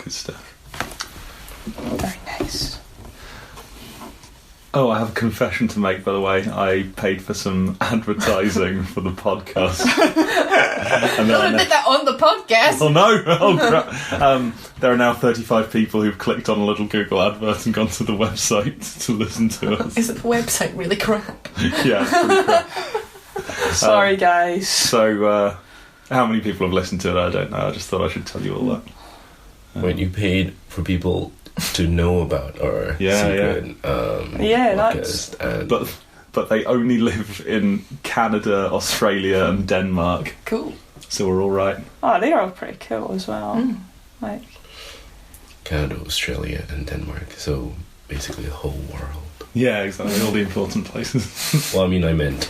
Good stuff. Very nice. Oh, I have a confession to make, by the way. I paid for some advertising for the podcast. And Don't admit that on the podcast. Oh no! Oh crap! There are now 35 people who've clicked on a little Google advert and gone to the website to listen to us. Is the website really crap? Yeah, it's pretty crap. Sorry, guys. So, how many people have listened to it? I don't know. I just thought I should tell you all that. When you paid for people to know about our secret podcast, and but they only live in Canada, Australia, and Denmark. Cool. So we're all right. Oh, they are all pretty cool as well. Like Canada, Australia, and Denmark. So basically the whole world. Yeah, exactly. All the important places. Well, I mean, I meant.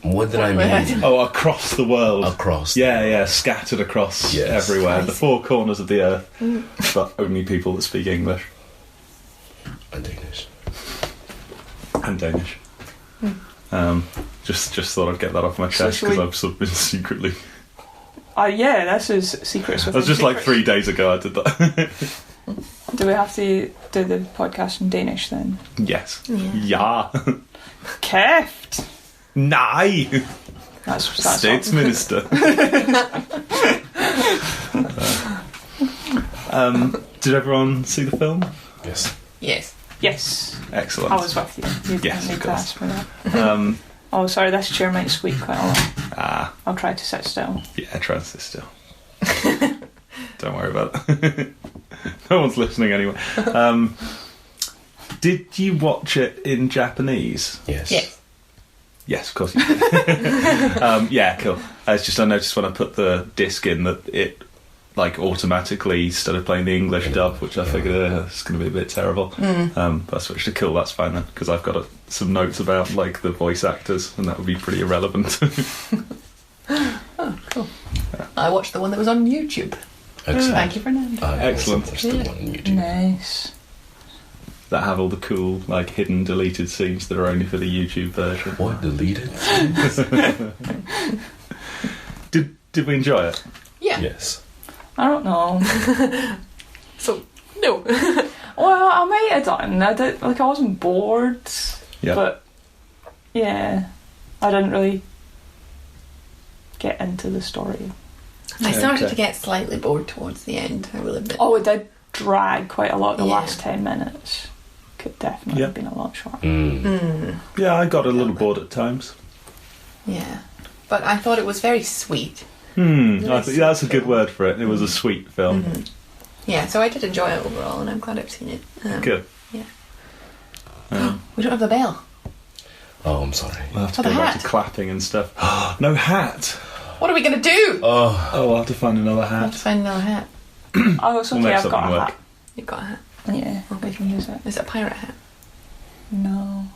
What did I mean? Oh, across the world. Across. Yeah, scattered across everywhere. The four corners of the earth. But only people that speak English. And Danish. And Danish. Just thought I'd get that off my chest because I've sort of been secretly... this is secrets. That was just like 3 days ago I did that. Do we have to do the podcast in Danish then? Yes. Ja. Kæft! Nej! That's Statsminister. Did everyone see the film? Yes. Yes. Excellent. I was with you. You didn't need to ask me that. Oh, sorry, this chair might squeak quite a lot. I'll try to sit still. Yeah, try to sit still. Don't worry about it. No one's listening anyway. Did you watch it in Japanese? Yes. Yes, of course you did. Yeah, cool. It's just I noticed when I put the disc in that it automatically started playing the English dub, which I figured it's going to be a bit terrible. But I switched to cool. That's fine then, because I've got some notes about the voice actors, and that would be pretty irrelevant. Oh, cool. Yeah. I watched the one that was on YouTube. Excellent. Thank you, Fernando. Excellent. That's the one on YouTube. Nice. That have all the cool hidden deleted scenes that are only for the YouTube version. What deleted? Did we enjoy it? Yeah. Yes. I don't know. So no. Well, I might have done. I wasn't bored. Yeah. But yeah, I didn't really get into the story. I started to get slightly bored towards the end, I will admit. Oh, it did drag quite a lot. The last 10 minutes could definitely have been a lot shorter. Yeah, I got a little bored at times. Yeah, but I thought it was very sweet. I think that's a good word for it. It was a sweet film. Yeah, so I did enjoy it overall, and I'm glad I've seen it. Good. Yeah. We don't have the bell. Oh, I'm sorry. We'll have to go back to clapping and stuff. No hat. What are we going to do? Oh, I'll have to find another hat. We'll have to find another hat. Oh, it's okay, We'll make I've got something a work. hat. You've got a hat. Yeah, we can use it. Is it a pirate hat? No.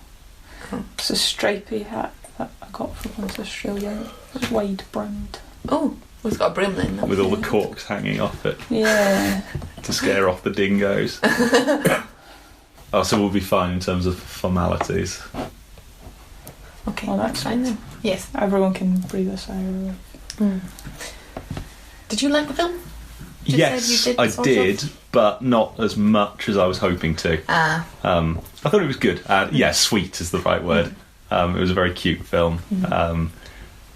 Oh. It's a stripy hat that I got from once Australia. It's wide brimmed. Oh, well, it's got a brim then. With all the corks hanging off it. Yeah. To scare off the dingoes. So we'll be fine in terms of formalities. Okay, Well, that's fine then. Yes. Everyone can breathe a sigh of relief. Did you like the film? Yes, I did, but not as much as I was hoping to. I thought it was good. Sweet is the right word. It was a very cute film.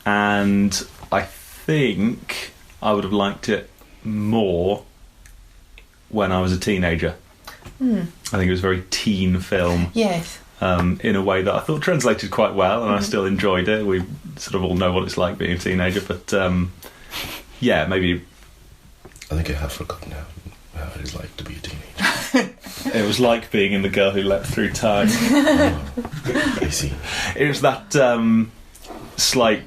And I think I would have liked it more when I was a teenager. I think it was a very teen film. Yes. In a way that I thought translated quite well, and I still enjoyed it. We sort of all know what it's like being a teenager, but maybe... I think I have forgotten how it is like to be a teenager. It was like being in The Girl Who Leapt Through Time. I see. It was that slight...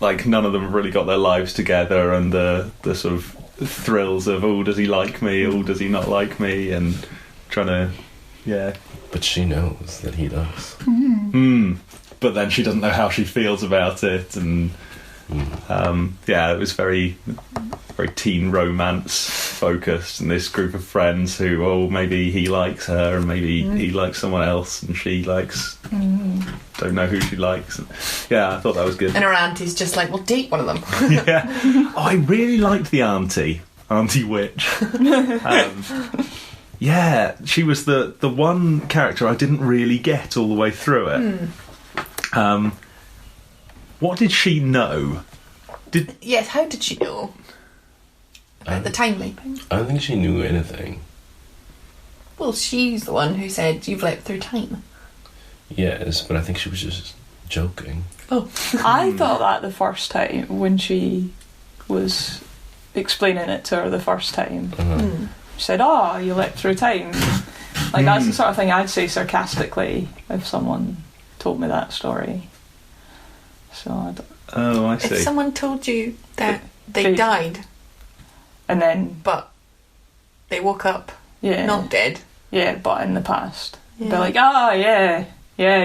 none of them have really got their lives together, and the sort of thrills of, does he like me, does he not like me, and trying to... Yeah. But she knows that he does. But then she doesn't know how she feels about it, and It was very teen romance focused, and this group of friends who, maybe he likes her, and maybe he likes someone else, and she likes don't know who she likes. And, I thought that was good. And her auntie's just like, well, date one of them. I really liked the Auntie Witch. She was the one character I didn't really get all the way through it. What did she know? Yes, how did she know? About the time leaping? I don't think she knew anything. Well, she's the one who said you've leapt through time. Yes, but I think she was just joking. Oh. I thought that the first time when she was explaining it to her the first time. She said, you leapt through time. Like, that's the sort of thing I'd say sarcastically if someone told me that story. So I don't... Oh, I see. If someone told you that they died... And then... But they woke up not dead. Yeah, but in the past. Yeah. They're like,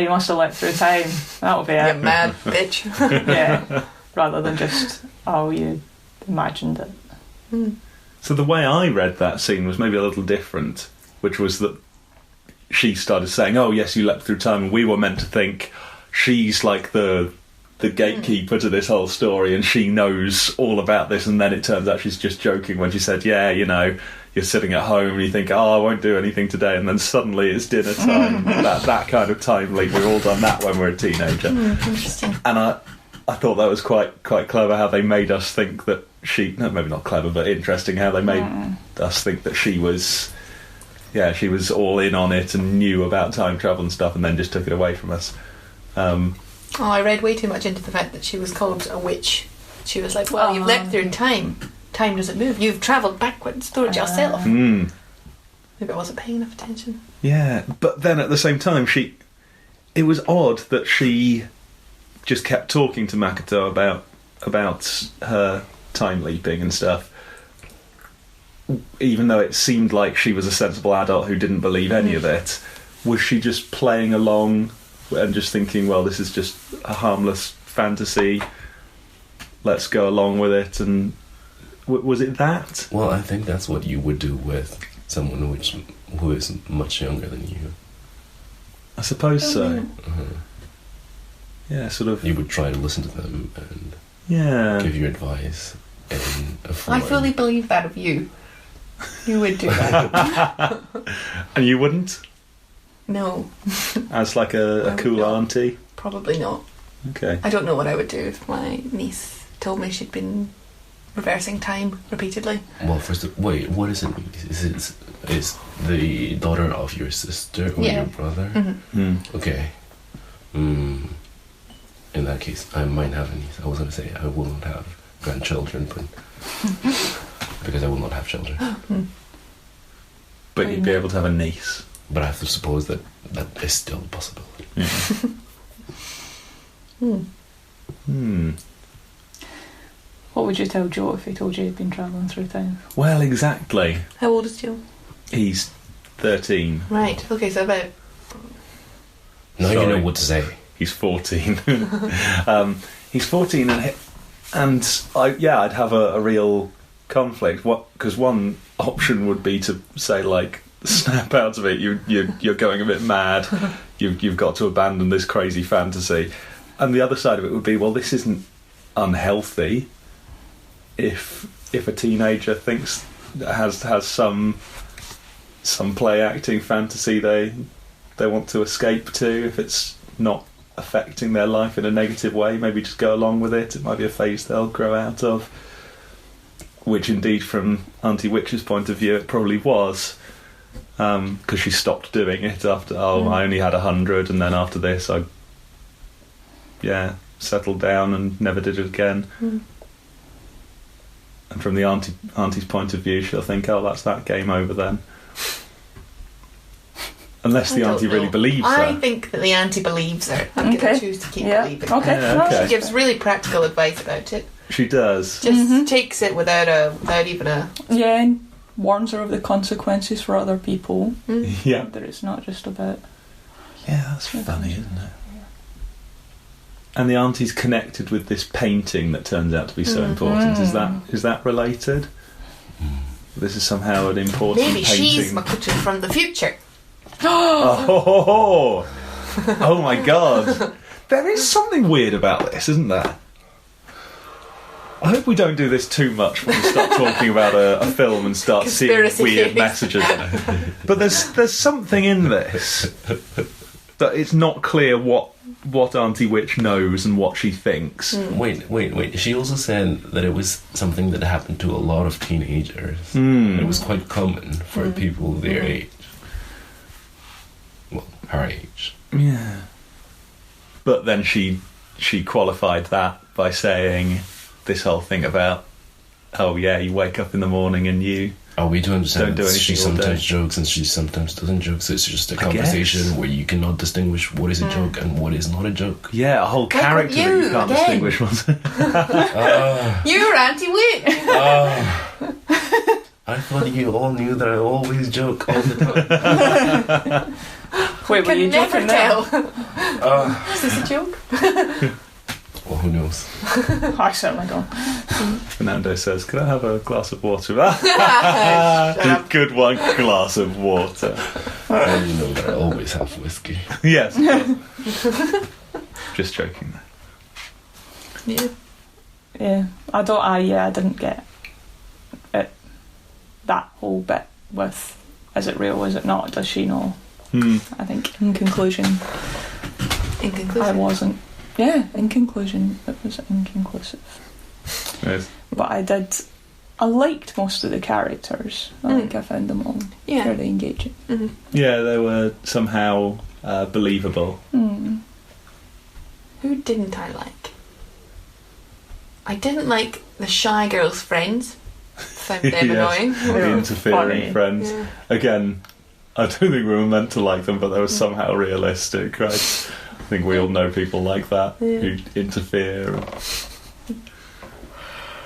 you must have leapt through time. That'll be it. You mad bitch. Yeah. Rather than just, you imagined it. So the way I read that scene was maybe a little different, which was that she started saying, yes, you leapt through time, and we were meant to think she's like the gatekeeper to this whole story, and she knows all about this, and then it turns out she's just joking when she said, you're sitting at home and you think, I won't do anything today, and then suddenly it's dinner time. that kind of time leap. We've all done that when we're a teenager. Interesting. And I thought that was quite clever how they made us think that maybe not clever, but interesting how they made us think that she was all in on it and knew about time travel and stuff, and then just took it away from us. I read way too much into the fact that she was called a witch. She was like, you've leapt through time. Time doesn't move. You've travelled backwards towards yourself. Maybe I wasn't paying enough attention. Yeah, but then at the same time, it was odd that she just kept talking to Makoto about her time leaping and stuff, even though it seemed like she was a sensible adult who didn't believe any of it. Was she just playing along and just thinking, this is just a harmless fantasy, let's go along with it? And was it that? Well, I think that's what you would do with someone who is much younger than you. I suppose so. Yeah, sort of. You would try to listen to them and give you advice. I fully believe that of you. You would do that. And you wouldn't? No. As like a cool auntie? Probably not. Okay. I don't know what I would do if my niece told me she'd been reversing time repeatedly. Well, wait, what is it? Is the daughter of your sister or your brother? Okay. In that case, I might have a niece. I was going to say I will not have grandchildren, but because I will not have children. But you'd be able to have a niece. But I have to suppose that is still a possibility. What would you tell Joe if he told you he'd been travelling through time? Well, exactly. How old is Joe? He's 13. Right, okay, so about... Now you know what to say. He's 14. He's 14 and I'd have a real conflict. Because one option would be to say, snap out of it, you're going a bit mad, you've got to abandon this crazy fantasy. And the other side of it would be, this isn't unhealthy if a teenager thinks has some play acting fantasy they want to escape to. If it's not affecting their life in a negative way, maybe just go along with it. It might be a phase they'll grow out of, which indeed from Auntie Witch's point of view it probably was, because she stopped doing it after I only had 100, and then after this I settled down and never did it again. And from the auntie's point of view, she'll think, that's that, game over then. Unless the auntie really believes her. I think that the auntie believes her. I'm going to choose to keep believing her. Okay. She gives really practical advice about it. She does. Just takes it without even a... Yeah, and warns her of the consequences for other people. Yeah. That it's not just about... Yeah, that's funny, isn't it? And the auntie's connected with this painting that turns out to be so important. Is that related? This is somehow an important Maybe painting. she's Makoto from the future. Oh my god. There is something weird about this, isn't there? I hope we don't do this too much when we start talking about a film and start seeing Conspiracy weird theories. messages. But there's something in this that it's not clear what Auntie Witch knows and what she thinks. Wait. She also said that it was something that happened to a lot of teenagers. It was quite common for people their age. Well, her age. Yeah. But then she qualified that by saying this whole thing about, oh yeah, you wake up in the morning and you We do understand don't do anything she all sometimes day. jokes and she sometimes doesn't joke, so it's just a I conversation guess. where you cannot distinguish what is a joke and what is not a joke. Yeah, a whole character that you, you can't again. distinguish. You're Anti-Witch! I thought you all knew that I always joke all the time. Wait, were you Can never joking there? tell. Is this a joke? Well, who knows? I certainly don't. Fernando says, can I have a glass of water? Good one, glass of water. And you know that I always have whiskey. Yes. Just joking there. Yeah. Yeah, I didn't get it. That whole bit with, is it real, is it not, does she know? I think in conclusion, In conclusion. I wasn't. Yeah, in conclusion, it was inconclusive. Yes. But I liked most of the characters. I think I found them all Yeah. fairly engaging. Yeah, they were somehow believable. Who didn't I like? I didn't like the shy girl's friends. Found them annoying. The They were interfering funny. friends. Yeah. Again, I don't think we were meant to like them, but they were somehow realistic, right? I think we all know people like that who interfere.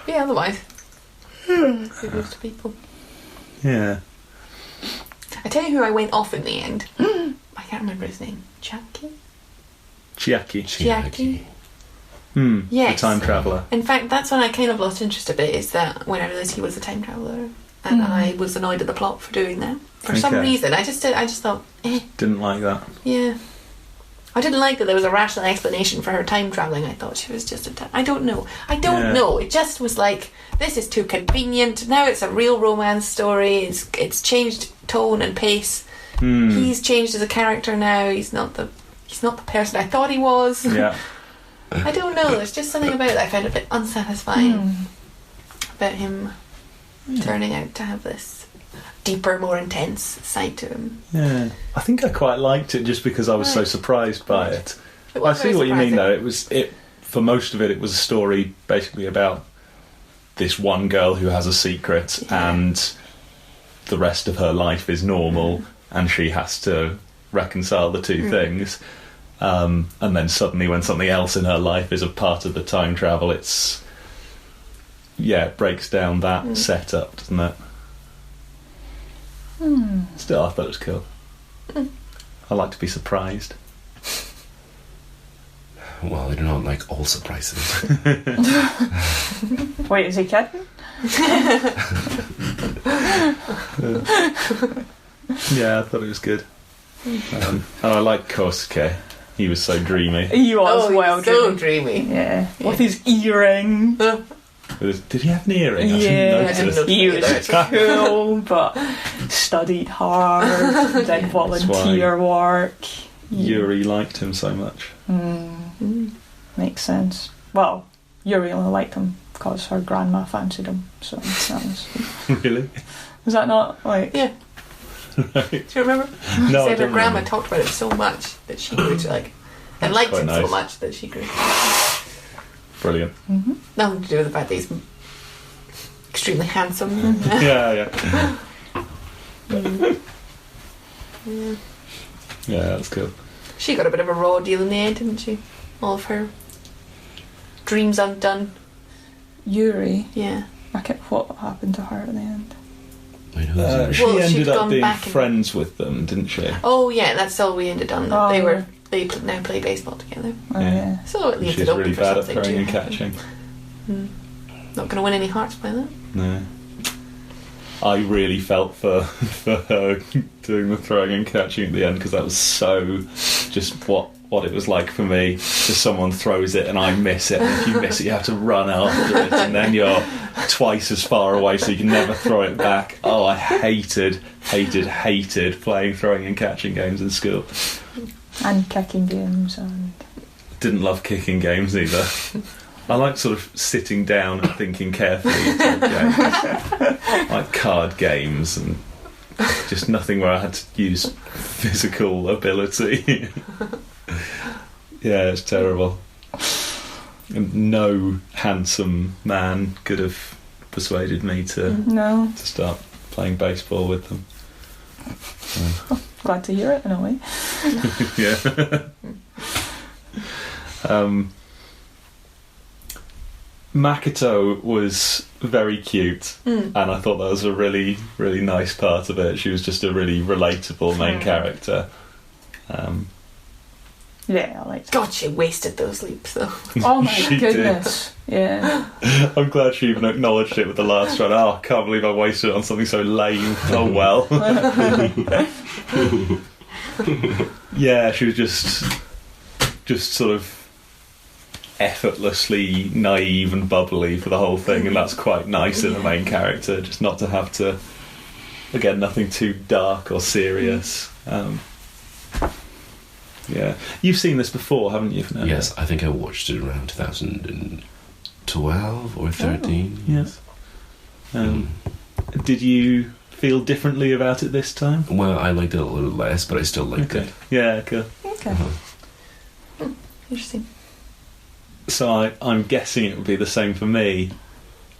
Yeah, otherwise. Who goes to people? Yeah. I tell you who I went off in the end. I can't remember his name. Chiaki? Chiaki. Chiaki. The time traveller. In fact, that's when I kind of lost interest a bit, is that when I realised he was a time traveller. And I was annoyed at the plot for doing that. For some Okay. reason. I just thought, Didn't like that. yeah. I didn't like that there was a rational explanation for her time travelling. I thought she was just I don't know. I don't know. It just was like, this is too convenient. Now it's a real romance story. It's changed tone and pace. He's changed as a character now. He's not the person I thought he was. Yeah. I don't know. There's just something about it I found a bit unsatisfying about him turning out to have this deeper, more intense side to him. Yeah. I think I quite liked it just because I was so surprised by it. It I was see very what you mean surprising. though. For most of it, it was a story basically about this one girl who has a secret and the rest of her life is normal and she has to reconcile the two things. And then suddenly when something else in her life is a part of the time travel, it breaks down that setup, doesn't it? Still, I thought it was cool. I like to be surprised. Well, I do not like all surprises. Wait, is he kidding? Yeah, I thought it was good. And I like Kosuke. He was so dreamy. He was well so dreamy. dreamy. Yeah, with his earring. Did he have an earring? I Yeah, didn't notice. he was cool, but studied hard, did volunteer work. Yuri liked him so much. Makes sense. Well, Yuri only liked him because her grandma fancied him, so that was... Really? Was that not, like... Yeah. Right. Do you remember? No, I Said her don't grandma remember. talked about it so much that she grew to like, and liked quite him so nice. much that she grew. Brilliant. Nothing to do with the fact that he's extremely handsome. Yeah. Yeah, that's cool. She got a bit of a raw deal in the end, didn't she? All of her dreams undone. Yuri, Yeah. I can't, what happened to her at the end? Wait, who's She Well, ended she'd up gone being back and- friends with them, didn't she? Oh yeah, that's all we ended on. Oh, They were yeah. they now play baseball together. Yeah. So it leaves She's it open really for bad at something throwing to and happen. catching. Not going to win any hearts by that. No. I really felt for her doing the throwing and catching at the end, because that was so just what it was like for me. Just someone throws it and I miss it, and if you miss it you have to run after it, and then you're twice as far away so you can never throw it back. Oh, I hated playing throwing and catching games in school. And kicking games and... Didn't love kicking games either. I like sort of sitting down and thinking carefully type games. Like card games, and just nothing where I had to use physical ability. Yeah, it's terrible. And no handsome man could have persuaded me to start playing baseball with them. Glad to hear it in a way. Yeah. Makoto was very cute, and I thought that was a really, really nice part of it. She was just a really relatable main character. Yeah, I liked it. God, she wasted those leaps though. Oh my She goodness. Yeah. I'm glad she even acknowledged it with the last one. Oh, I can't believe I wasted it on something so lame. Oh well. Yeah, she was just sort of effortlessly naive and bubbly for the whole thing, and that's quite nice in the main character, just not to have to, again, nothing too dark or serious. Yeah, you've seen this before, haven't you, Fernando? Yes, I think I watched it around 2012 or 13. Yes. Did you feel differently about it this time? Well, I liked it a little less, but I still liked it. Yeah, cool. Okay. Interesting. So I'm guessing it would be the same for me.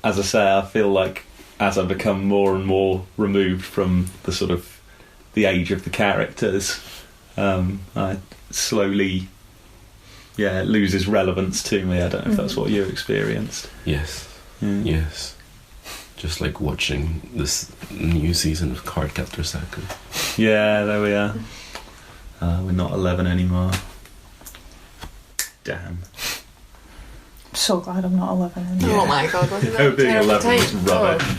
As I say, I feel like as I become more and more removed from the sort of the age of the characters, I slowly, it loses relevance to me. I don't know if that's what you experienced. Yes. Yes. Just like watching this new season of Cardcaptor Sakura. Yeah, there we are. We're not 11 anymore. Damn. So glad I'm not 11 anymore. Oh my god, wasn't Oh, that being terrible 11 was time? rubbish. Oh,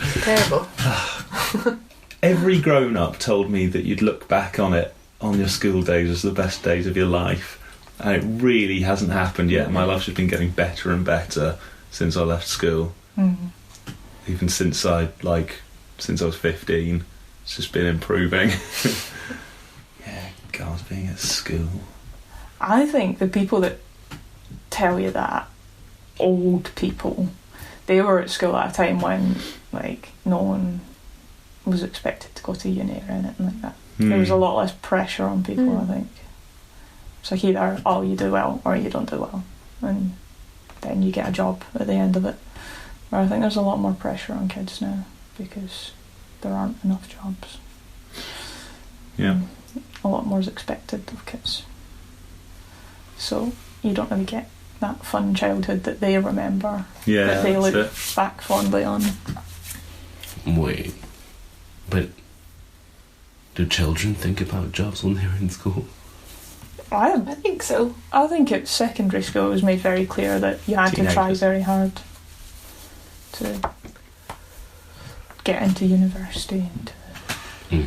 terrible. Every grown-up told me that you'd look back on it, on your school days, as the best days of your life. And it really hasn't happened yet. My life's just been getting better and better since I left school. Even since I was 15. It's just been improving. Yeah, God, being at school. I think the people that tell you that, old people, they were at school at a time when no one was expected to go to uni or anything like that. There was a lot less pressure on people, I think. It's like either, you do well or you don't do well, and then you get a job at the end of it. Where I think there's a lot more pressure on kids now because there aren't enough jobs. Yeah. A lot more is expected of kids. So you don't really get that fun childhood that they remember, that they look back fondly on. Wait, but do children think about jobs when they're in school? I think so. I think at secondary school it was made very clear that you had to try very hard to get into university. You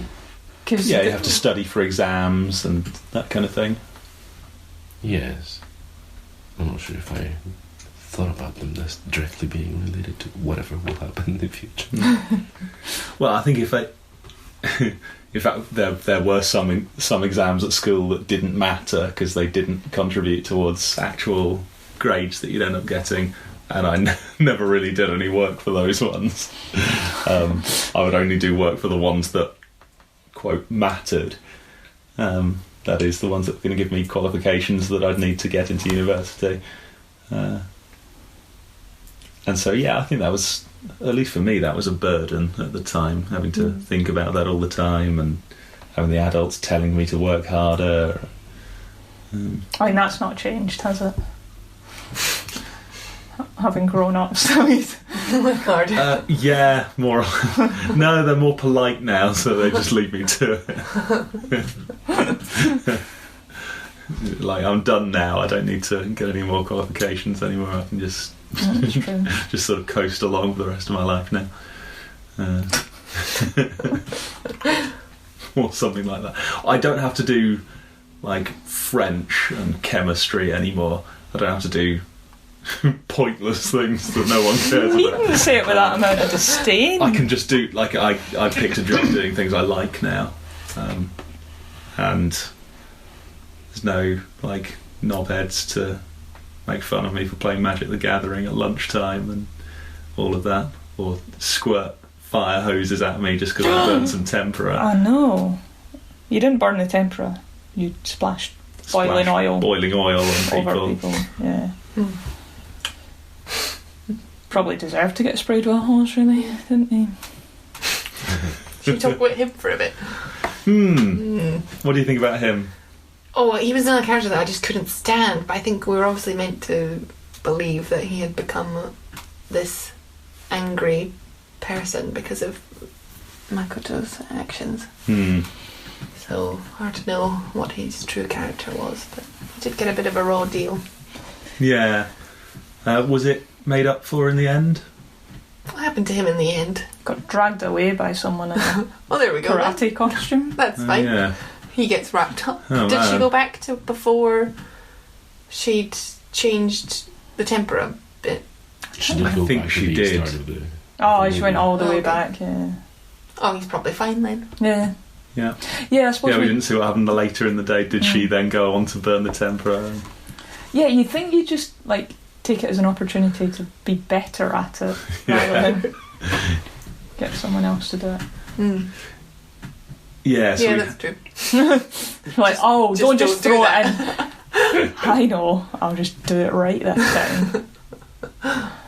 have to study for exams and that kind of thing. Yes. I'm not sure if I thought about them as directly being related to whatever will happen in the future. Well, I think if there were some exams at school that didn't matter because they didn't contribute towards actual grades that you'd end up getting, and I never really did any work for those ones. I would only do work for the ones that, quote, mattered. That is, the ones that were going to give me qualifications that I'd need to get into university. And so, I think that was, at least for me, that was a burden at the time, having to think about that all the time and having the adults telling me to work harder. I mean, that's not changed, has it? Having grown up, so he's hard. Yeah, more. No, they're more polite now, so they just leave me to it. Like, I'm done now. I don't need to get any more qualifications anymore. I can just That's true. just sort of coast along for the rest of my life now. Or something like that. I don't have to do like French and chemistry anymore. I don't have to do pointless things that no one cares You about. didn't say it with that amount of disdain. I can just do, like, I picked a job doing things I like now, and there's no like knobheads to make fun of me for playing Magic the Gathering at lunchtime and all of that, or squirt fire hoses at me just because I burned some tempera. Oh no, you didn't burn the tempera. You splashed boiling oil on over people. Yeah. Probably deserved to get sprayed with a hose, really, didn't he? Should we talk about him for a bit? What do you think about him? Oh, he was another character that I just couldn't stand, but I think we were obviously meant to believe that he had become this angry person because of Makoto's actions. So, hard to know what his true character was, but he did get a bit of a raw deal. Yeah. Was it made up for in the end? What happened to him in the end? Got dragged away by someone in a Oh, there we go. karate costume. That's fine. Yeah. He gets wrapped up. Oh, Did she man. go back to before she'd changed the tempera bit? She did I go think back she to the did. start of the... Oh, she went all the way Okay. back. Yeah. Oh, he's probably fine then. Yeah. Yeah. Yeah, I suppose. Yeah, we didn't see what happened later in the day. Did she then go on to burn the tempera? Yeah, you think you just like take it as an opportunity to be better at it rather than get someone else to do it. Yeah, so Yeah, we- that's true. Like, don't just don't do throw it in. I know, I'll just do it right this time.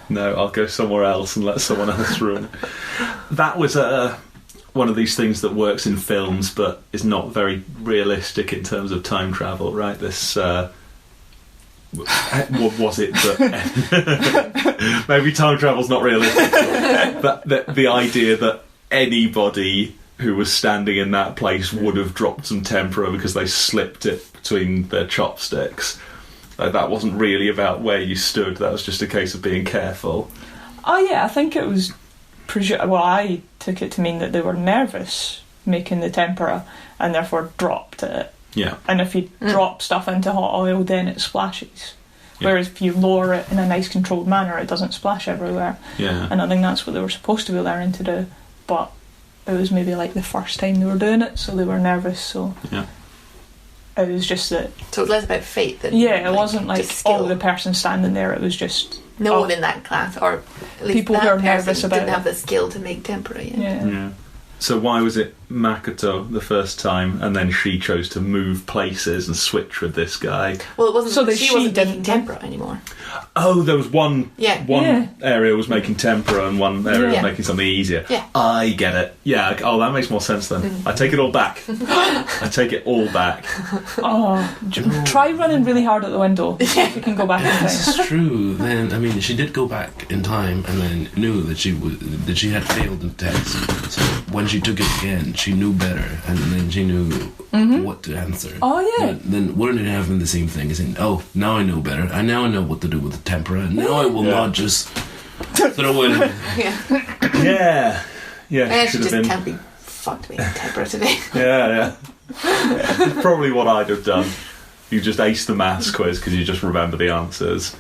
no, I'll go somewhere else and let someone else ruin it. That was one of these things that works in films but is not very realistic in terms of time travel, right? This... what was it that maybe time travel's not realistic, but the idea that anybody who was standing in that place would have dropped some tempera because they slipped it between their chopsticks. That wasn't really about where you stood, that was just a case of being careful. Oh yeah, I think it was well, I took it to mean that they were nervous making the tempera and therefore dropped it. Yeah. And if you drop stuff into hot oil, then it splashes. Yeah. Whereas if you lower it in a nice controlled manner, it doesn't splash everywhere. Yeah. And I think that's what they were supposed to be learning to do. But it was maybe like the first time they were doing it, so they were nervous. So Yeah. it was just that. So it's less about fate than Yeah, it wasn't like just skill. the person standing there. It was just No one in that class, or at least People that who are person nervous about didn't it. have the skill to make tempera yet. yeah. Yeah. So why was it Makoto the first time, and then she chose to move places and switch with this guy? Well, it wasn't. So that she she wasn't making didn't- tempera anymore. Oh, there was one Yeah. area was making tempera and one area was Yeah. making something easier. Yeah. I get it. Yeah, oh, that makes more sense then. I take it all back. I take it all back. Try running really hard at the window. See if you can go back in This time. is true. Then I mean, she did go back in time and then knew that she had failed the test. So when she took it again, she knew better, and then she knew what to answer. Oh yeah. Then wouldn't it have been the same thing as in, oh, now I know better. I now know what to do with the tempera. And now I will not just throw it. Yeah. Yeah. Yeah, And she she should just have been. can't be fucked making tempera today. Yeah. It's probably what I'd have done. You just ace the maths quiz because you just remember the answers,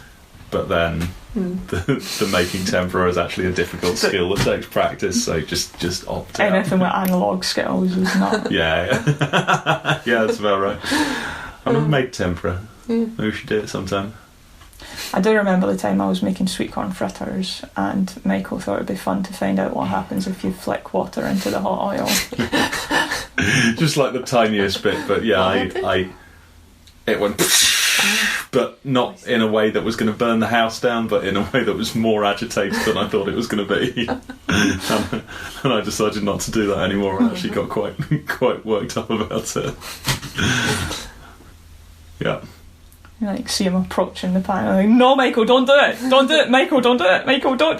but then the making tempera is actually a difficult skill that takes practice. So just opt out. Anything with analog skills was not. Yeah, that's about right. I've never made tempera. Maybe we should do it sometime. I do remember the time I was making sweet corn fritters, and Michael thought it'd be fun to find out what happens if you flick water into the hot oil. Just like the tiniest bit, but yeah, it went, but not in a way that was going to burn the house down, but in a way that was more agitated than I thought it was going to be. And I decided not to do that anymore. I actually got quite worked up about it. Yeah. You like see him approaching the pan. I'm like, no, Michael, don't do it! Don't do it, Michael! Don't do it, Michael! Don't.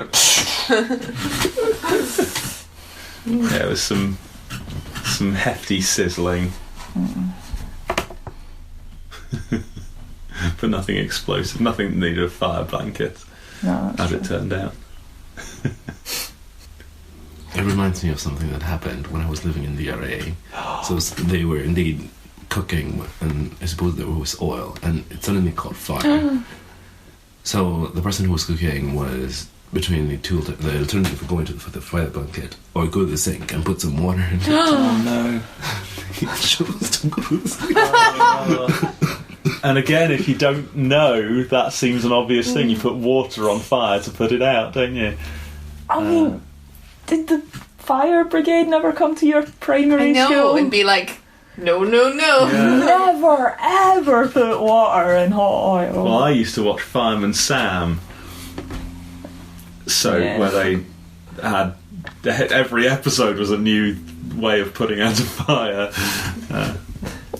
Yeah, it was some hefty sizzling. but nothing explosive, nothing that needed a fire blanket, No, as it turned out. It reminds me of something that happened when I was living in the RA. So they were indeed cooking, and I suppose there was oil, and it suddenly caught fire. So the person who was cooking was between the alternative of going for the fire blanket or go to the sink and put some water in it. Oh no. He chose to go to the sink. And again, if you don't know, that seems an obvious thing. You put water on fire to put it out, don't you? I mean, did the fire brigade never come to your primary I know, school? and be like, no. Yeah. Never, ever put water in hot oil. Well, I used to watch Fireman Sam. So, Yeah. where they had... Every episode was a new way of putting out a fire.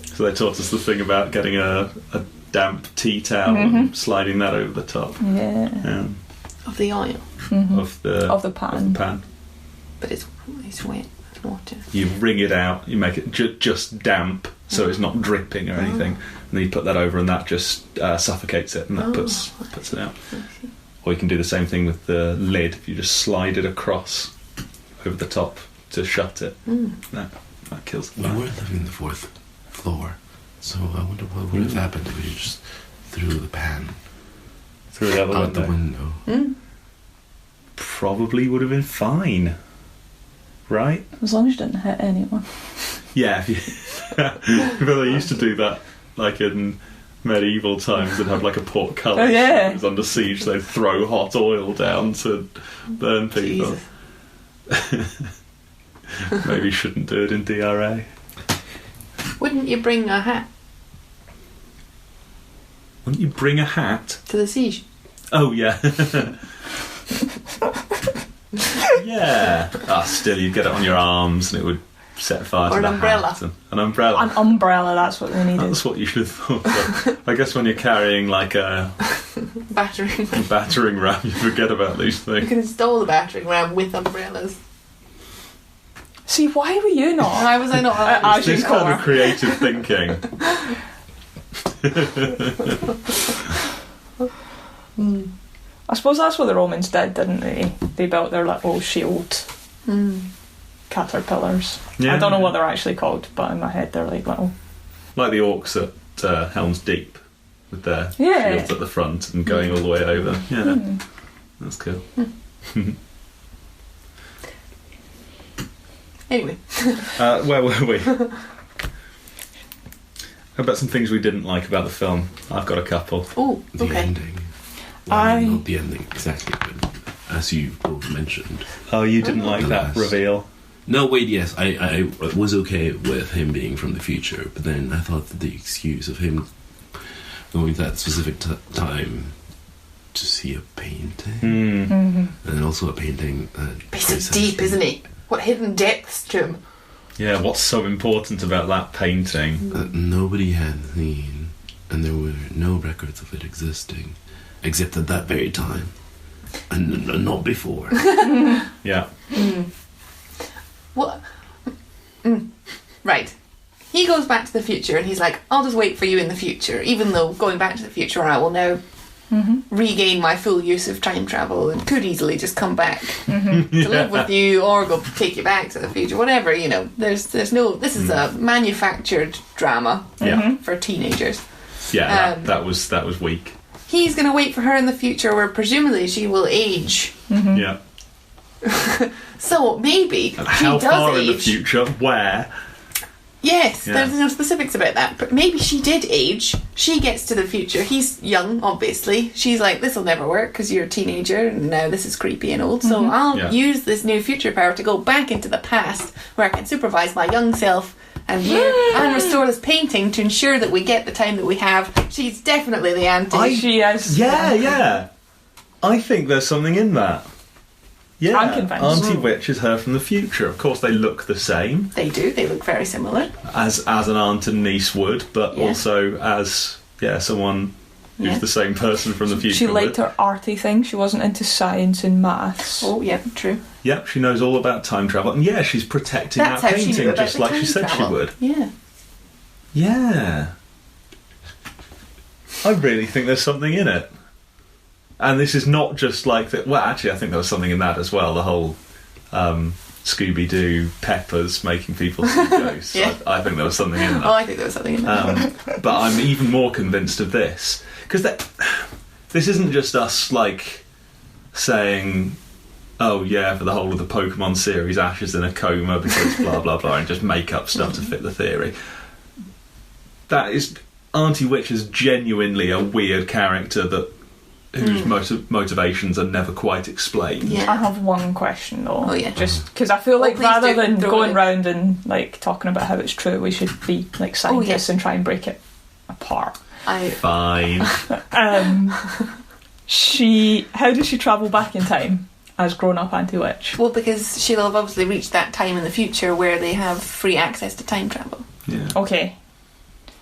So they taught us the thing about getting a damp tea towel and sliding that over the top. Yeah. Of the oil. Of the pan. But it's wet water. You wring it out, you make it just damp, so it's not dripping or anything, and then you put that over, and that just suffocates it, and that puts it out. Or you can do the same thing with the lid. If you just slide it across over the top to shut it, that kills the We fire. were living on the 4th floor, so I wonder what would have happened if we just threw the pan Through the other out the window. window. Probably would have been fine, right? As long as you didn't hit anyone. Yeah, but they used to do that, like in medieval times. They'd have like a portcullis. Oh, yeah. It was under siege. They'd throw hot oil down to burn people. Maybe shouldn't do it in DRA. Wouldn't you bring a hat Wouldn't you bring a hat? to the siege? Oh yeah. Yeah. Still, you'd get it on your arms and it would set fire to Or an the umbrella. hat. An umbrella. An umbrella, that's what we needed. That's what you should have thought of. I guess when you're carrying like a battering ram, you forget about these You things. can install the battering ram with umbrellas. See, why were you not? Why was I not? As you This kind are. of creative thinking. I suppose that's what the Romans did, didn't they? They built their little shield caterpillars. Yeah. I don't know what they're actually called, but in my head they're like little... Like the orcs at Helm's Deep, with their Yeah. shields at the front and going all the way over. Yeah, that's cool. Anyway, Where were we? How about some things we didn't like about the film? I've got a couple. oh, The okay. ending. Well, not the ending exactly, but as you both mentioned. Oh, you didn't like that Alas. reveal? No, wait, yes, I was okay with him being from the future, but then I thought that the excuse of him going to that specific time to see a painting, and also a painting that... He's so deep, isn't he? What hidden depths to him. Yeah, what's so important about that painting? That nobody had seen, and there were no records of it existing, except at that very time, and not before. Yeah. What? Right. He goes back to the future and he's like, I'll just wait for you in the future, even though going back to the future I will now regain my full use of time travel and could easily just come back to live with you or go take you back to the future, whatever, you know. There's no... This is a manufactured drama for teenagers. Yeah, that was weak. He's going to wait for her in the future where presumably she will age. Yeah. So maybe And she how does far age. in the future? Where? Yes, Yeah. there's no specifics about that, but maybe she did age. She gets to the future. He's young, obviously. She's like, this will never work because you're a teenager and now this is creepy and old. So I'll use this new future power to go back into the past where I can supervise my young self and restore this painting to ensure that we get the time that we have. She's definitely the auntie. She is... Yeah. I think there's something in that. Yeah, I'm convinced. Auntie Witch is her from the future. Of course, they look the same They do. They look very similar. as an aunt and niece would, but Yeah. also as someone who's Yeah. the same person from the future. She liked would. her arty thing. She wasn't into science and maths. Oh, yeah, true. Yep, she knows all about time travel, and yeah, she's protecting That's that how she knew painting about just the like she time said travel. she would. Yeah. Yeah. I really think there's something in it. And this is not just like that. Well, actually, I think there was something in that as well. The whole Scooby-Doo Peppers making people see ghosts. Yeah. I think there was something in that. Oh, I think there was something in that. But I'm even more convinced of this. Because this isn't just us, like, saying, oh, yeah, for the whole of the Pokemon series, Ash is in a coma because blah, blah, blah, and just make up stuff to fit the theory. That is... Auntie Witch is genuinely a weird character whose motivations are never quite explained. Yeah. I have one question though. Oh yeah. Just because I feel like please rather do. than Throw going it. round and like talking about how it's true, we should be like scientists yes. and try and break it apart. Fine. How does she travel back in time as grown-up Auntie Witch? Well, because she'll have obviously reached that time in the future where they have free access to time travel. Yeah. Okay.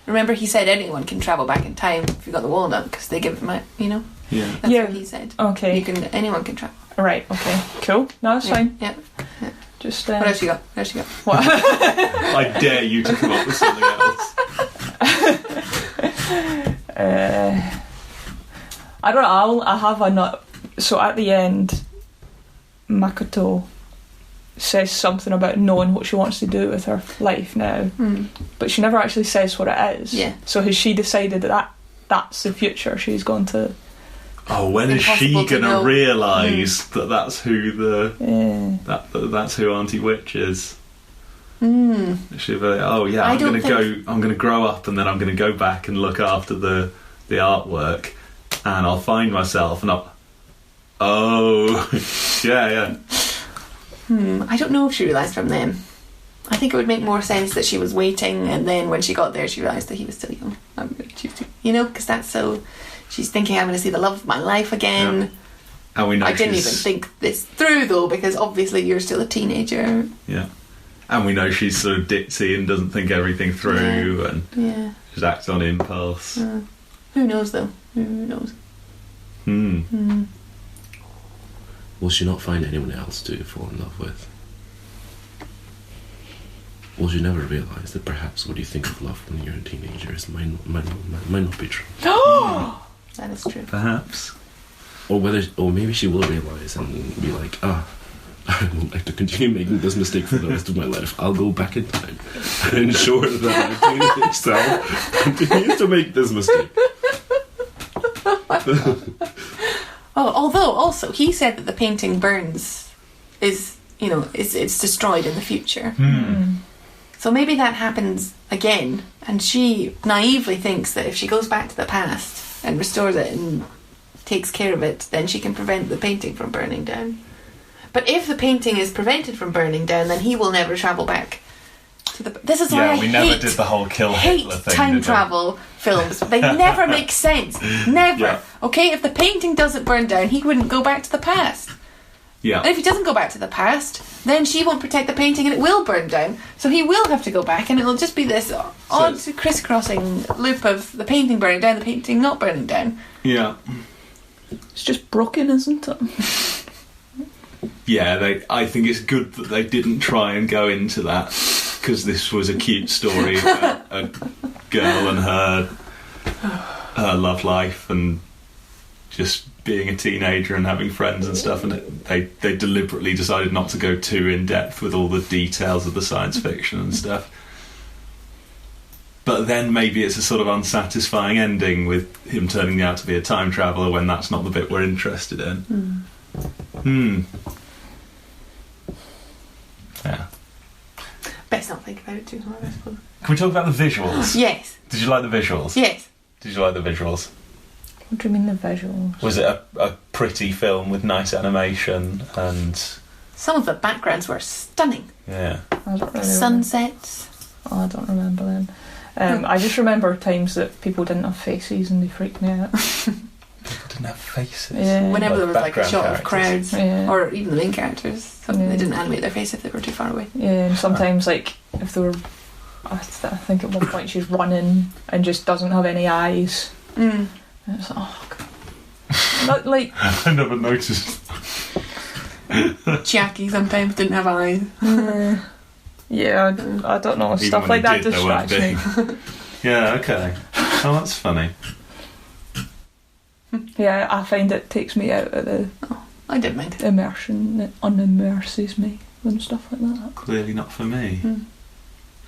Remember, he said anyone can travel back in time if you got the walnut because they give them out. You know. Yeah. That's Yeah. what he said. Okay. Anyone can travel. Right. Okay. Cool. No, that's fine. Yeah. Just. What else you got? What? I dare you to come up with something else. I don't know. I have a nut. So at the end, Makoto says something about knowing what she wants to do with her life now, but she never actually says what it is. Yeah. So has she decided that's the future she's going to? Oh, when is she Impossible to going to know. realise that that's who Yeah. that's who Auntie Witch is? She'll be like, oh yeah, I I'm don't going to grow up and then I'm going to go back and look after the artwork, and I'll find myself and yeah. I don't know if she realised from them. I think it would make more sense that she was waiting, and then when she got there, she realised that he was still young. You know, because that's so. She's thinking, I'm going to see the love of my life again. Yeah. And we know I didn't even she's- think this through though, because obviously you're still a teenager. Yeah. And we know she's sort of ditzy and doesn't think everything through, and Yeah. just acts on impulse. Who knows though? Who knows? Will she not find anyone else to fall in love with? Will she never realise that perhaps what you think of love when you're a teenager might not be true? That is true. Perhaps. Or maybe she will realise and be like, I would like to continue making this mistake for the rest of my life. I'll go back in time and ensure that my teenage self continues to make this mistake. Although also he said that the painting burns it's destroyed in the future. So maybe that happens again, and she naively thinks that if she goes back to the past and restores it and takes care of it, then she can prevent the painting from burning down. But if the painting is prevented from burning down, then he will never travel back to the... This is why we never did the whole kill Hitler thing, time did we? travel films. They never make sense. Never. Yeah. Okay, if the painting doesn't burn down, he wouldn't go back to the past. Yeah. And if he doesn't go back to the past, then she won't protect the painting and it will burn down. So he will have to go back, and it'll just be this odd crisscrossing loop of the painting burning down, the painting not burning down. Yeah. It's just broken, isn't it? Yeah, I think it's good that they didn't try and go into that, because this was a cute story about a girl and her love life and just being a teenager and having friends and stuff, and they deliberately decided not to go too in depth with all the details of the science fiction and stuff. But then maybe it's a sort of unsatisfying ending with him turning out to be a time traveller when that's not the bit we're interested in. Yeah. Best not think about it too hard, I suppose. Can we talk about the visuals? Yes. Did you like the visuals? Yes. Did you like the visuals? What do you mean the visuals? Was it a pretty film with nice animation and... Some of the backgrounds were stunning. Yeah. I don't really Sunsets. I don't remember them. I just remember times that people didn't have faces and they freaked me out. People didn't have faces. Yeah. Whenever there was like a background shot of characters. crowds, Yeah. or even the main characters, they didn't animate their face if they were too far away. Yeah, and sometimes like if they were, I think at one point she's running and just doesn't have any eyes. And it's like, oh God. Not like I never noticed. Chiaki sometimes didn't have eyes. yeah, I don't know, Even stuff when like he that did, they weren't distracts me. big. Yeah, okay. Oh, that's funny. Yeah, I find it takes me out of the I didn't mind. immersion. It unimmerses me and stuff like that. Clearly not for me.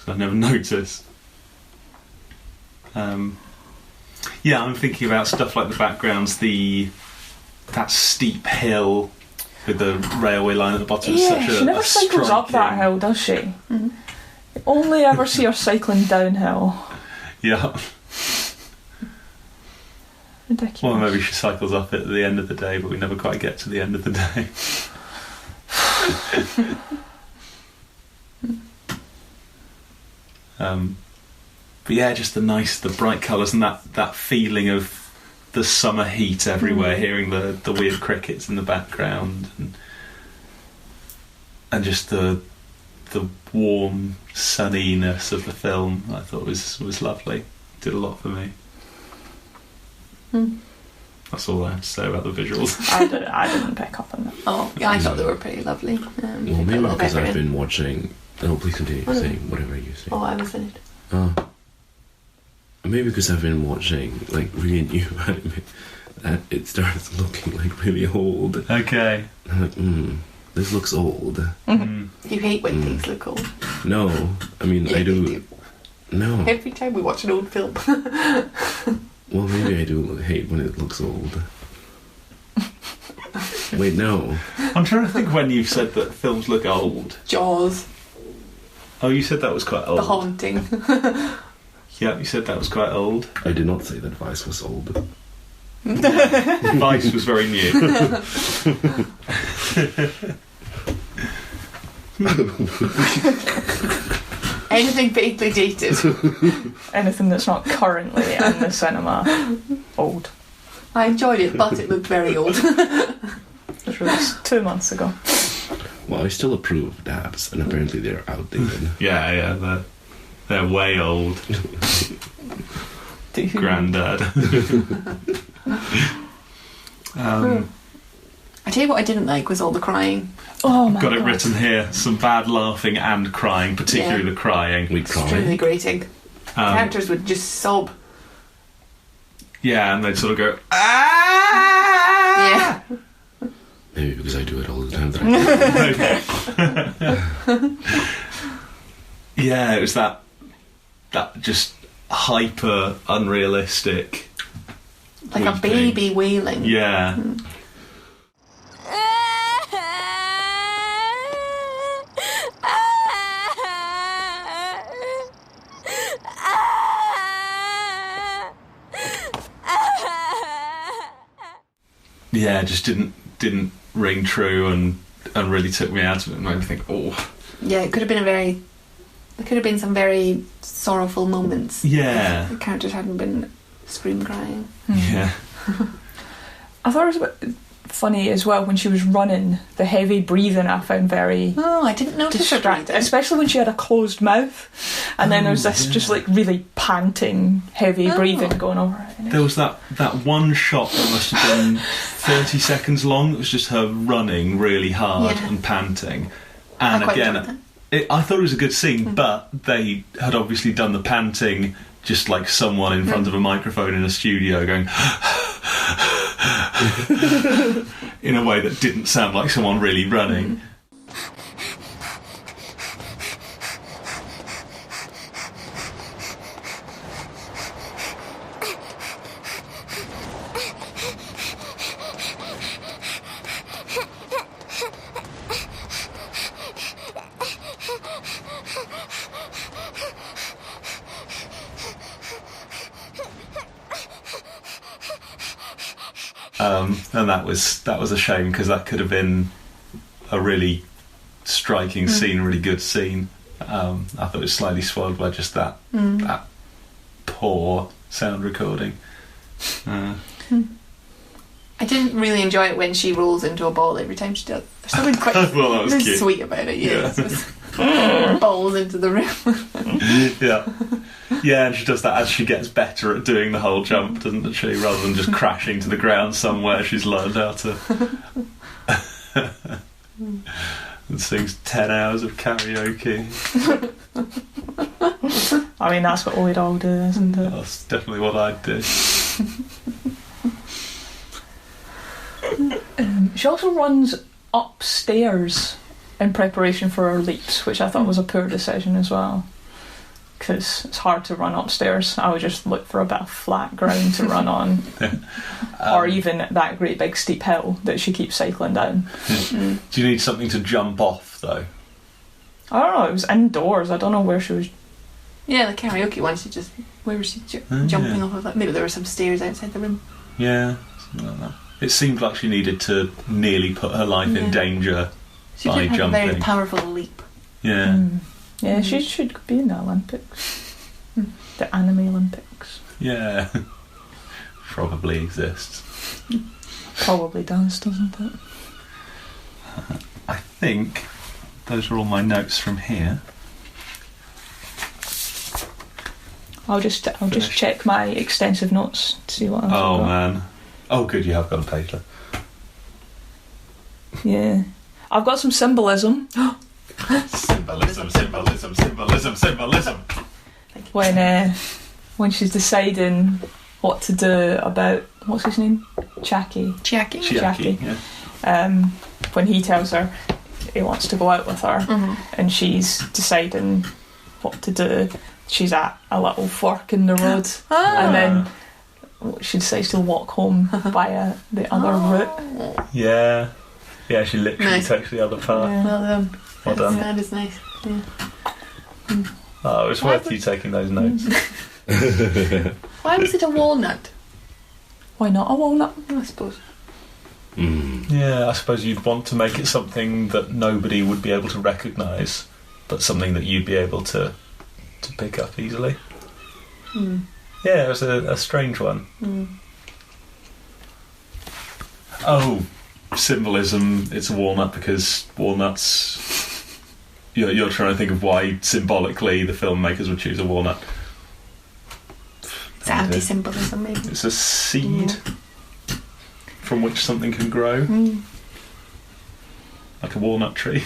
So I never noticed. Yeah, I'm thinking about stuff like the backgrounds, that steep hill with the railway line at the bottom. Yeah, Such she never cycles up that hill, does she? Mm-hmm. You only ever see her cycling downhill. Yeah. Ridiculous. Well, maybe she cycles up at the end of the day, but we never quite get to the end of the day. But yeah, just the bright colours and that feeling of the summer heat everywhere, hearing the weird crickets in the background, and just the warm sunniness of the film, I thought was lovely. Did a lot for me. That's all I have to say about the visuals. I didn't pick up on that. Oh, yeah, I thought they were pretty lovely. Well, maybe because I've been watching. Oh, please continue saying whatever you say. Oh, I was finished. Maybe because I've been watching like really new anime, that it starts looking like really old. Okay. I'm like, this looks old. You hate when things look old. No, I mean Yeah, I do. you do. No. Every time we watch an old film. Well, maybe I do hate when it looks old. Wait, no. I'm trying to think when you've said that films look old. Jaws, Oh, you said that was quite old. The Haunting. Yeah, you said that was quite old. I did not say that Vice was old. Vice was very new. Anything vaguely dated. Anything that's not currently in the cinema, old. I enjoyed it, but it looked very old. It was released 2 months ago. Well, I still approve of dabs, and apparently they're outdated. Yeah, they're way old. Grandad. I tell you what I didn't like was all the crying. Oh my Got god. it written here. Some bad laughing and crying, particularly Yeah. the crying. We Extremely cry. grating. Characters would just sob. Yeah, and they'd sort of go, ah! Yeah. Maybe because I do it all the time. Yeah, it was that just hyper unrealistic. Like a weeping. baby wailing. Yeah. Yeah, just didn't ring true and really took me out of it and made me think, oh. Yeah, it could have been there could have been some very sorrowful moments. Yeah. If the characters hadn't been scream crying. Yeah. I thought it was a bit funny as well when she was running. The heavy breathing I found very Oh, I didn't notice her distracting, breathing. especially when she had a closed mouth, and then there was this just like really panting, heavy breathing going over it. There was that one shot that must have been 30 seconds long. It was just her running really hard Yeah. and panting. And I quite again, enjoyed that. I thought it was a good scene, but they had obviously done the panting just like someone in front of a microphone in a studio going in a way that didn't sound like someone really running. And that was a shame because that could have been a really striking scene, a really good scene. I thought it was slightly spoiled by just that poor sound recording. I didn't really enjoy it when she rolls into a ball every time she does. There's something quite Well, that was cute. sweet about it. Yeah, Yeah. it's just balls into the room. Yeah, and she does that as she gets better at doing the whole jump, doesn't she? Rather than just crashing to the ground somewhere, she's learned how to and sings 10 hours of karaoke. I mean, that's what we'd all do, isn't it? That's definitely what I'd do. She also runs upstairs in preparation for her leaps, which I thought was a poor decision as well. Because it's hard to run upstairs. I would just look for a bit of flat ground to run on. Or even that great big steep hill that she keeps cycling down. Do you need something to jump off, though? I don't know, it was indoors. I don't know where she was. Yeah, the karaoke one, where was she jumping off of that? Maybe there were some stairs outside the room. Yeah, something like that. It seemed like she needed to nearly put her life in danger She by did have jumping. a very powerful leap. Yeah. Yeah, she should be in the Olympics. The anime Olympics. Yeah. Probably exists. Probably does, doesn't it? I think those are all my notes from here. I'll just check my extensive notes to see what else I've Oh, got. man. Oh, good, you have got a page there. Yeah. I've got some symbolism. Symbolism. When she's deciding what to do about, what's his name? Chiaki. Chiaki, yeah. When he tells her he wants to go out with her, and she's deciding what to do, she's at a little fork in the road, and then she decides to walk home via the other route. Yeah. Yeah, she literally takes the other part. Yeah. Well done. Well done. That is nice. Yeah. Oh, it's worth you taking those notes. Why was it a walnut? Why not a walnut? I suppose. Yeah, I suppose you'd want to make it something that nobody would be able to recognise, but something that you'd be able to pick up easily. Yeah, it was a strange one. Oh, symbolism, it's a walnut because walnuts... You're trying to think of why, symbolically, the filmmakers would choose a walnut. It's anti-symbolism, maybe. It's a seed from which something can grow. Like a walnut tree.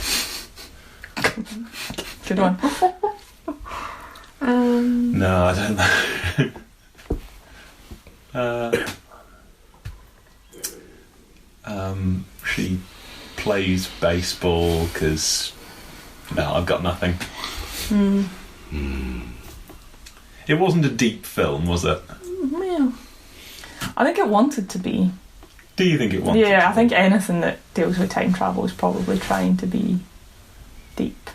Good one. No, I don't know. She plays baseball because... No, I've got nothing. It wasn't a deep film, was it? Yeah. I think it wanted to be. Do you think it wanted to Yeah, I be? think anything that deals with time travel is probably trying to be deep.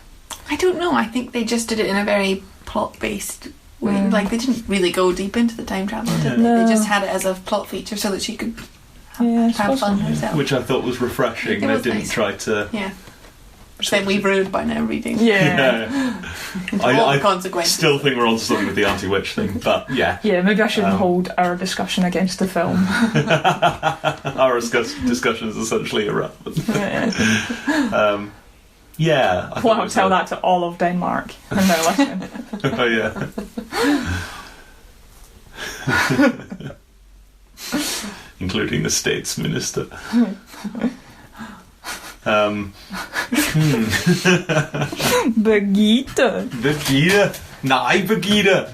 I don't know. I think they just did it in a very plot-based way. Like, they didn't really go deep into the time travel, did they? No. They just had it as a plot feature so that she could Yeah, I have suppose fun so. herself. Which I thought was refreshing. It They was didn't nice. try to... Yeah. Which then we've ruined by now reading. Yeah. All I the consequences. still think we're onto something with the Auntie Witch thing, but yeah. Yeah, maybe I shouldn't hold our discussion against the film. Our discussion is essentially irrelevant. Yeah. Yeah. I Well, thought I'll it was tell that to all of Denmark and they're listening. Oh, yeah. Including the States Minister. Birgitte. Birgitte! Nej, Birgitte!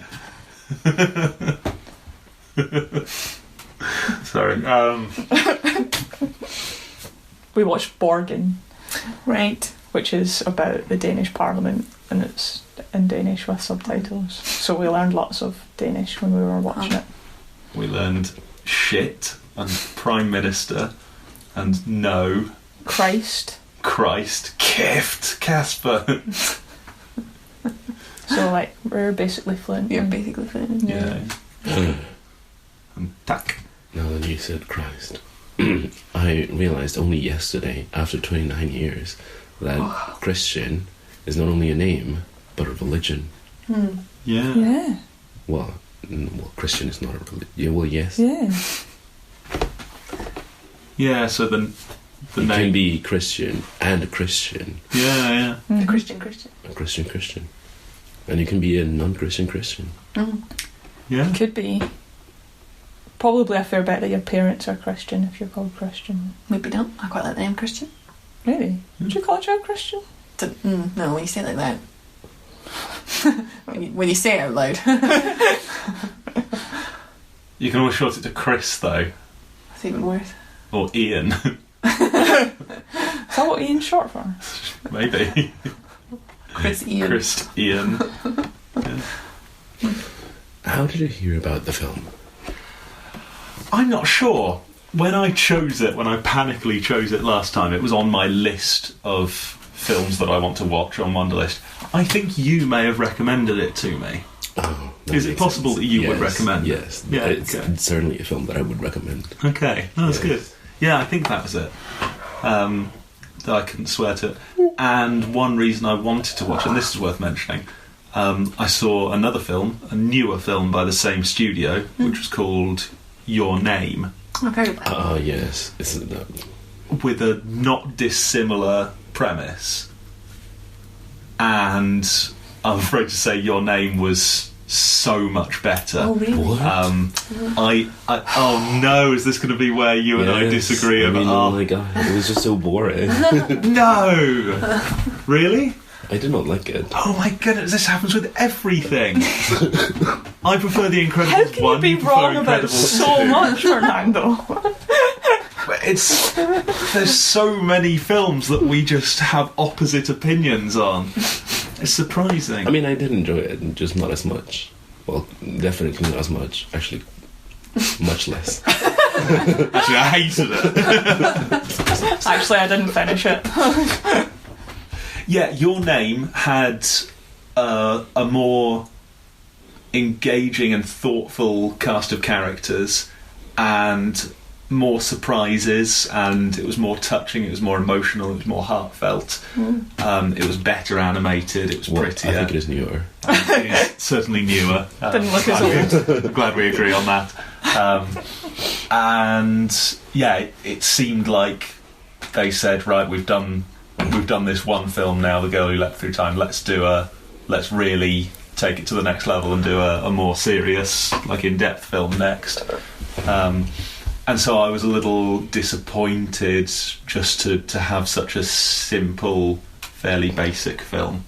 Sorry. We watched Borgen, Right. which is about the Danish Parliament, and it's in Danish with subtitles. So we learned lots of Danish when we were watching it. We learned shit and Prime Minister and no. Christ. Kæft, Casper. So like we're basically fluent. You're in- basically fluent. Yeah. And tack. Now that you said Christ, I realized only yesterday, after 29 years, that Christian is not only a name, but a religion. Yeah. Yeah. Well, Christian is not a religion. Yeah, well, yes. Yeah. Yeah, so the You name... can be Christian and a Christian. Yeah. A Christian. A Christian. And you can be a non-Christian Christian. Yeah. Could be. Probably a fair bet that your parents are Christian if you're called Christian. Maybe not. I quite like the name Christian. Really? Would you call a child Christian? No, when you say it like that. when you say it out loud. You can always short it to Chris, though. That's even worse. Or Ian. that what Ian's short for? Maybe. Chris Ian. Chris Ian. Yeah. How did you hear about the film? I'm not sure. When I panically chose it last time, it was on my list of films that I want to watch on Wonderlist. I think you may have recommended it to me. Oh, Is it possible sense. that you would recommend it? Yes. Yeah, It's okay. certainly a film that I would recommend. Okay, that's Yes. good. Yeah, I think that was it. Though I couldn't swear to it. And one reason I wanted to watch, and this is worth mentioning, I saw another film, a newer film by the same studio, which was called Your Name, I've heard of that. Oh, yes. Isn't that... with a not dissimilar premise. And I'm afraid to say Your Name was so much better. Oh, really? What? Oh no, is this going to be where you and I Yes. disagree I mean, about? oh my god, it was just so boring. No! Really? I did not like it. Oh my goodness, this happens with everything. I prefer The Incredibles How can 1. you be prefer wrong about Incredibles so 2. much, Fernando? There's so many films that we just have opposite opinions on. It's surprising. I mean, I did enjoy it, just not as much. Well, definitely not as much. Actually, much less. Actually, I hated it. Actually, I didn't finish it. Yeah, Your Name had a more engaging and thoughtful cast of characters and more surprises, and it was more touching, it was more emotional, it was more heartfelt. It was better animated, it was Well, prettier. I think it is newer. It's certainly newer. Didn't look as old. I'm glad we agree on that. And yeah, it seemed like they said, right, we've done this one film now, The Girl Who Leapt Through Time. Let's really take it to the next level and do a more serious, like in-depth film next. And so I was a little disappointed just to have such a simple, fairly basic film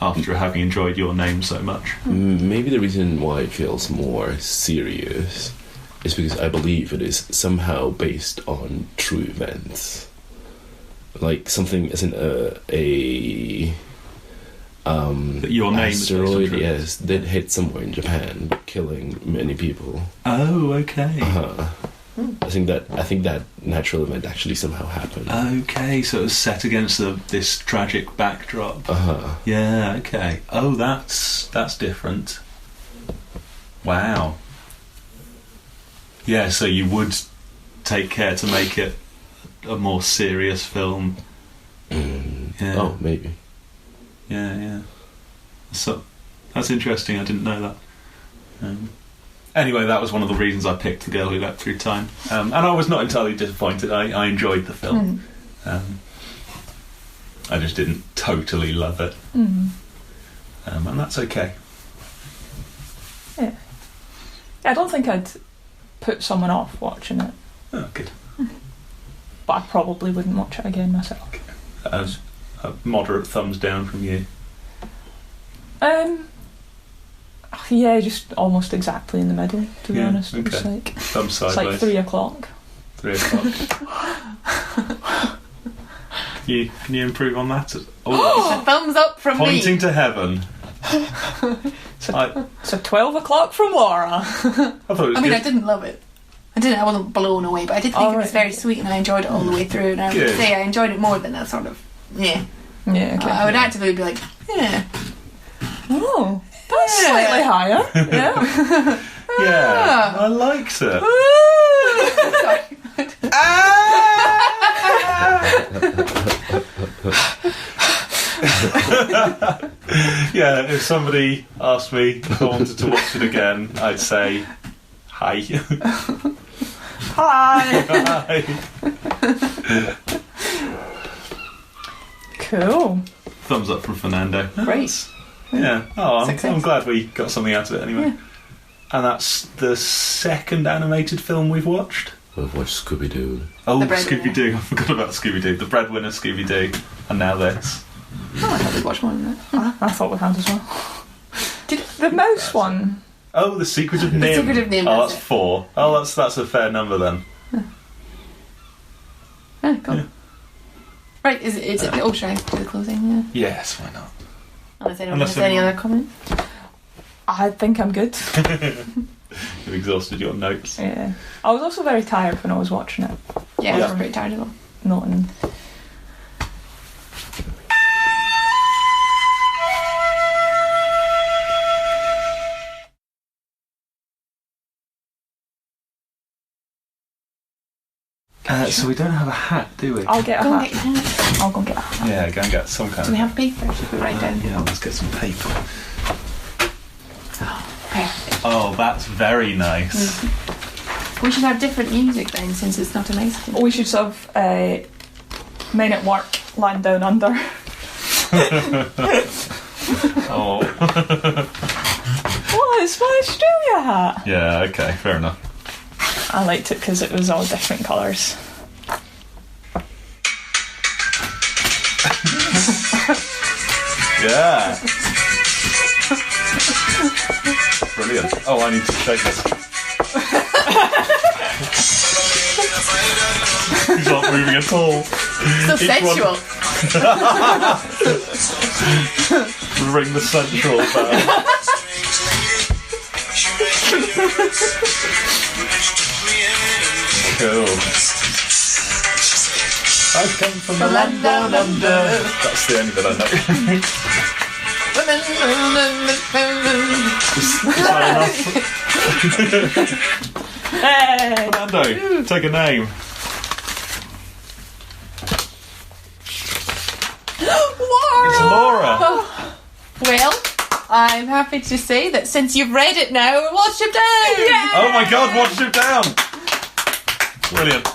after having enjoyed Your Name so much. Maybe the reason why it feels more serious is because I believe it is somehow based on true events. Like something as in a But Your Name is based on asteroid, true yes, did hit somewhere in Japan, killing many people. Oh, okay. I think that natural event actually somehow happened. Okay, so it was set against this tragic backdrop. Uh-huh. Yeah, okay. Oh, that's different. Wow. Yeah, so you would take care to make it a more serious film. Yeah. Oh, maybe. Yeah. So that's interesting. I didn't know that. Anyway, that was one of the reasons I picked The Girl Who Leapt Through Time, and I was not entirely disappointed. I enjoyed the film. I just didn't totally love it, and that's okay. Yeah. I don't think I'd put someone off watching it, Oh, good. but I probably wouldn't watch it again myself. A moderate thumbs down from you. Yeah, just almost exactly in the middle, to be Yeah, honest. It's okay. like Thumbs it's sideways. like 3 o'clock. 3 o'clock. Can you improve on that? Oh, A thumbs up from pointing me. to heaven. So 12 o'clock from Laura. I thought it was I mean, good. I didn't love it. I wasn't blown away, but I did think Oh, it was right. very sweet, and I enjoyed it all the way through. And I would Good. say I enjoyed it more than a sort of Yeah, okay. I would actively be like, yeah. Oh, that's Yeah. slightly higher. Yeah. Yeah, I liked it. Yeah, if somebody asked me if I wanted to watch it again, I'd say, hi. Hi. Hi. Cool. Thumbs up from Fernando. Great. Yeah. Oh, I'm Success. glad we got something out of it anyway. Yeah. And that's the second animated film we've watched. We've watched Scooby-Doo. Oh, The Breadwinner. Scooby-Doo. I forgot about Scooby-Doo. The Breadwinner, Scooby-Doo. And now this. Oh, I thought we'd watch more than that. I thought we had as well. Did The mouse one. Oh, The Secret of Nim. The Secret of Nim, Oh, that's that's it. 4. Oh, that's a fair number then. Ah, cool. Right, is it? Oh, should I do the closing? Yeah. Yes, why not? Unless anyone has any other comments. I think I'm good. You've exhausted your notes. Yeah. I was also very tired when I was watching it. Yeah, I was pretty tired as well. Noting. So we don't have a hat, do we? I'll get a Go and hat. get your hat. I'll go and get a hat. Yeah, go and get some kind Do we of... have paper? Should we write down? Yeah, let's get some paper. Perfect. Oh, that's very nice. We should have different music then, since it's not a nice thing. We should have Men at Work, Land Down Under. Oh. What? It's my Australia hat. Yeah, okay, fair enough. I liked it because it was all different colours. Yeah. Brilliant. Oh, I need to shake this. He's not moving at all. So sensual. Ring the central bell. Cool. I've come from the land down under. That's the only bit I know. Hey! Fernando, take a name. It's Laura. Well, I'm happy to say that since you've read it now, watch him down. Yeah! Oh my god, watch him down. Brilliant.